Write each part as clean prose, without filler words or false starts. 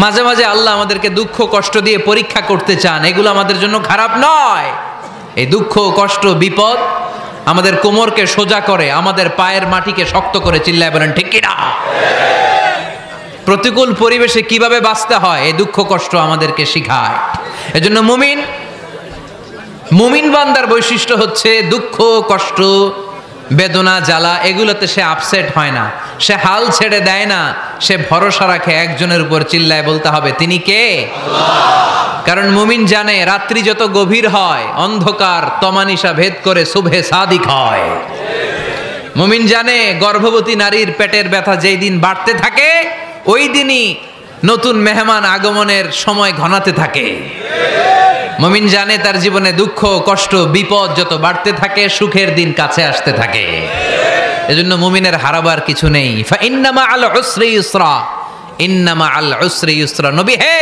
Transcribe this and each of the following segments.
মাঝে মাঝে আল্লাহ আমাদেরকে দুঃখ কষ্ট দিয়ে পরীক্ষা করতে চান, এগুলো আমাদের জন্য খারাপ নয়। এই দুঃখ কষ্ট বিপদ আমাদের কোমরকে সোজা করে, আমাদের পায়ের মাটিকে শক্ত করে। চিল্লায় বলেন ঠিক কিনা? প্রতিকূল পরিবেশে কিভাবে বাঁচতে হয় এই দুঃখ কষ্ট আমাদেরকে শিখায়। এজন্য মুমিন বান্দার বৈশিষ্ট্য হচ্ছে দুঃখ কষ্ট বেদনা জ্বালা এগুলোতে সে আপসেট হয় না, সে হাল ছেড়ে দেয় না, সে ভরসা রাখে একজনের উপর। চিল্লায় বলতে হবে তিনি কে? কারণ মুমিন জানে রাত্রি যত গভীর হয় অন্ধকার তমানিসা ভেদ করে সুবহে সাদিক হয়। মুমিন জানে গর্ভবতী নারীর পেটের ব্যথা যেই দিন বাড়তে থাকে ওই দিনই নতুন মেহমান আগমনের সময় ঘনাতে থাকে। মুমিন জানে তার জীবনে দুঃখ কষ্ট বিপদ যত বাড়তে থাকে সুখের দিন কাছে আসতে থাকে। এজন্য মুমিনের হারাবার কিছু নেই। ফা ইন্নামা আল উসরি ইউসরা, ইন্নামা আল উসরি ইউসরা। নবী হে,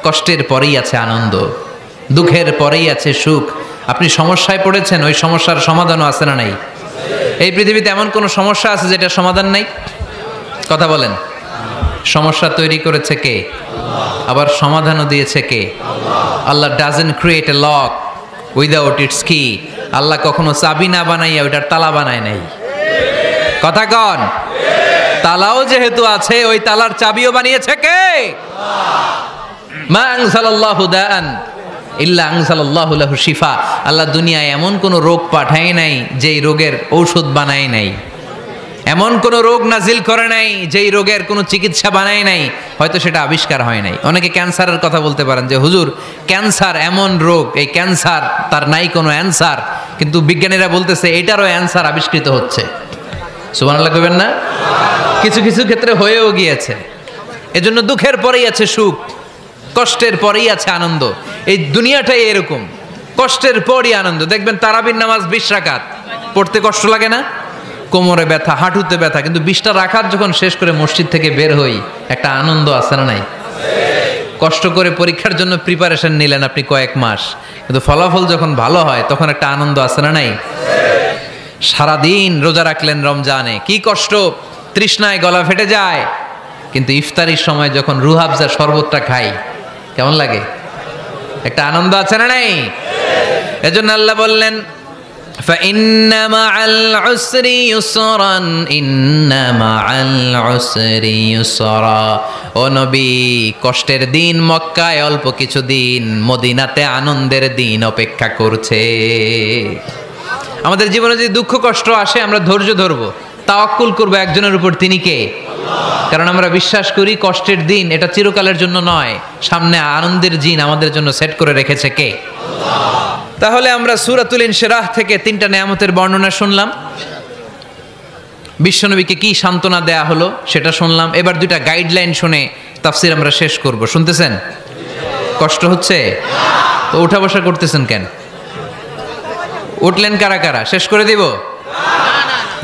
কষ্টের পরেই আছে আনন্দ, দুঃখের পরেই আছে সুখ। আপনি সমস্যায় পড়েছেন, ওই সমস্যার সমাধানও আছে না নাই? এই পৃথিবীতে এমন কোন সমস্যা আছে যেটা সমাধান নাই? কথা বলেন। সমস্যা তৈরি করেছে কে? আবার সমাধানও দিয়েছে কে? Allah doesn't create a lock without its key. Allah কখনো চাবি না বানাইয়া ওইটার তালা বানায় নাই। কথা কন। তালাও যেহেতু আছে ওই তালার চাবিও বানিয়েছে কে? মা আনজালাল্লাহু দাআন ইল্লা আনজালাল্লাহু লাহু শিফা। আল্লাহ দুনিয়ায় এমন কোন রোগ পাঠায় নাই যেই রোগের ঔষধ বানায় নাই, এমন কোন রোগ নাজিল করে নাই যেই রোগের কোনো চিকিৎসা বানায় নাই, হয়তো সেটা আবিষ্কার হয় নাই। অনেকে ক্যান্সারের কথা বলতে পারেন যে হুজুর ক্যান্সার এমন রোগ, এই ক্যান্সার তার নাই কোনো অ্যান্সার, কিন্তু বিজ্ঞানীরা বলতেছে এটারও অ্যান্সার আবিষ্কৃত হচ্ছে। সুবহানাল্লাহ কইবেন না? কিছু কিছু ক্ষেত্রে হয়েও গিয়েছে। এজন্য দুঃখের পরেই আছে সুখ, কষ্টের পরেই আছে আনন্দ। এই দুনিয়াটাই এরকম, কষ্টের পরই আনন্দ। দেখবেন তারাবির নামাজ 20 রাকাত পড়তে কষ্ট লাগে না? কোমরে ব্যথা, হাঁটুতে ব্যথা, কিন্তু 20টা রাকাত যখন শেষ করে মসজিদ থেকে বের হই একটা আনন্দ আছে না নাই? কষ্ট করে পরীক্ষার জন্য প্রিপারেশন নিলেন আপনি কয়েক মাস, কিন্তু ফলাফল যখন ভালো হয় তখন একটা আনন্দ আছে না নাই? সারাদিন রোজা রাখলেন রমজানে, কি কষ্ট, তৃষ্ণায় গলা ফেটে যায়, কিন্তু ইফতারির সময় যখন রুহাবজা শরবতটা খাই কেমন লাগে? একটা আনন্দ আছে না নাই? এজন্য আল্লাহ বললেন فَإِنَّ مَعَ الْعُسْرِ يُسْرًا إِنَّ مَعَ الْعُسْرِ يُسْرًا। ও নবী, কষ্টের দিন মক্কায় অল্প কিছু দিন, মদিনাতে আনন্দের দিন অপেক্ষা করছে। আমাদের জীবনে যদি দুঃখ কষ্ট আসে আমরা ধৈর্য ধরবো, তাওয়াক্কুল করবো একজনের উপর, তিনি কে? কারণ আমরা বিশ্বাস করি কষ্টের দিন এটা চিরকালের জন্য নয়, সামনে আনন্দের দিন আমাদের জন্য সেট করে রেখেছে কে? তাহলে আমরা সূরাতুল ইনশিরাহ থেকে 3টা নেয়ামতের বর্ণনা শুনলাম, বিশ্বনবীকে কি সান্ত্বনা দেয়া হলো সেটা শুনলাম। এবার 2টা গাইডলাইন শুনে তাফসীর আমরা শেষ করব। শুনতেছেন? কষ্ট হচ্ছে তো উঠা বসা করতেছেন কেন? উঠলেন কারা কারা? শেষ করে দিব?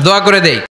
দোয়া করে দেই।